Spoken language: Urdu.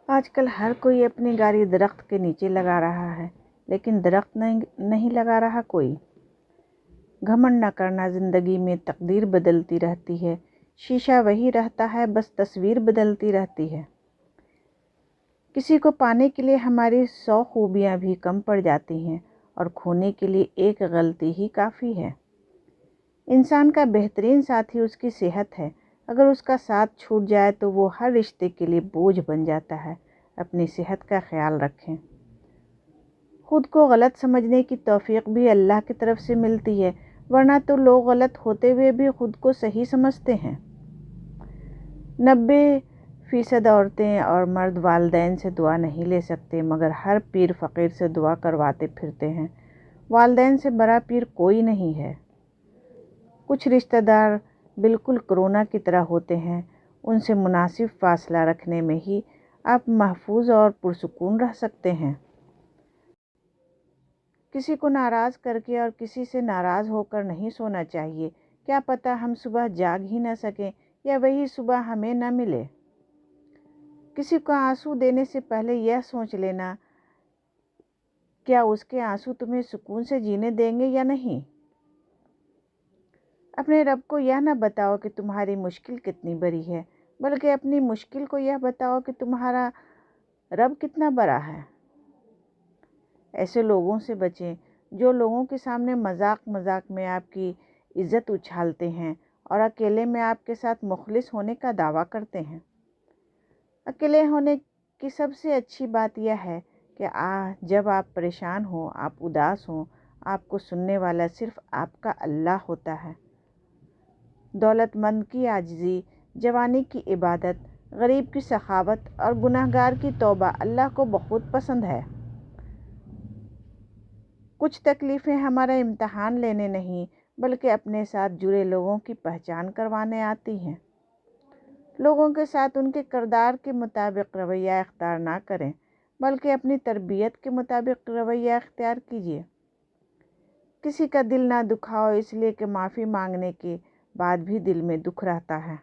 آج کل ہر کوئی اپنی گاڑی درخت کے نیچے لگا رہا ہے، لیکن درخت نہیں لگا رہا کوئی۔ گھمنڈ نہ کرنا، زندگی میں تقدیر بدلتی رہتی ہے، شیشہ وہی رہتا ہے، بس تصویر بدلتی رہتی ہے۔ کسی کو پانے کے لیے ہماری 100 خوبیاں بھی کم پڑ جاتی ہیں اور کھونے کے لیے ایک غلطی ہی کافی ہے۔ انسان کا بہترین ساتھی اس کی صحت ہے۔ اگر اس کا ساتھ چھوٹ جائے تو وہ ہر رشتے کے لیے بوجھ بن جاتا ہے۔ اپنی صحت کا خیال رکھیں۔ خود کو غلط سمجھنے کی توفیق بھی اللہ کی طرف سے ملتی ہے، ورنہ تو لوگ غلط ہوتے ہوئے بھی خود کو صحیح سمجھتے ہیں۔ 90% عورتیں اور مرد والدین سے دعا نہیں لے سکتے، مگر ہر پیر فقیر سے دعا کرواتے پھرتے ہیں۔ والدین سے بڑا پیر کوئی نہیں ہے۔ کچھ رشتہ دار بالکل کورونا کی طرح ہوتے ہیں، ان سے مناسب فاصلہ رکھنے میں ہی آپ محفوظ اور پرسکون رہ سکتے ہیں۔ کسی کو ناراض کر کے اور کسی سے ناراض ہو کر نہیں سونا چاہیے۔ کیا پتہ ہم صبح جاگ ہی نہ سکیں یا وہی صبح ہمیں نہ ملے۔ کسی کو آنسو دینے سے پہلے یہ سوچ لینا، کیا اس کے آنسو تمہیں سکون سے جینے دیں گے یا نہیں۔ اپنے رب کو یہ نہ بتاؤ کہ تمہاری مشکل کتنی بڑی ہے، بلکہ اپنی مشکل کو یہ بتاؤ کہ تمہارا رب کتنا بڑا ہے۔ ایسے لوگوں سے بچیں جو لوگوں کے سامنے مذاق میں آپ کی عزت اچھالتے ہیں اور اکیلے میں آپ کے ساتھ مخلص ہونے کا دعویٰ کرتے ہیں۔ اکیلے ہونے کی سب سے اچھی بات یہ ہے کہ جب آپ پریشان ہوں، آپ اداس ہوں، آپ کو سننے والا صرف آپ کا اللہ ہوتا ہے۔ دولت مند کی عاجزی، جوانی کی عبادت، غریب کی سخاوت اور گنہگار کی توبہ اللہ کو بہت پسند ہے۔ کچھ تکلیفیں ہمارا امتحان لینے نہیں، بلکہ اپنے ساتھ جڑے لوگوں کی پہچان کروانے آتی ہیں۔ لوگوں کے ساتھ ان کے کردار کے مطابق رویہ اختیار نہ کریں، بلکہ اپنی تربیت کے مطابق رویہ اختیار کیجیے۔ کسی کا دل نہ دکھاؤ، اس لیے کہ معافی مانگنے کے بعد بھی دل میں دکھ رہتا ہے۔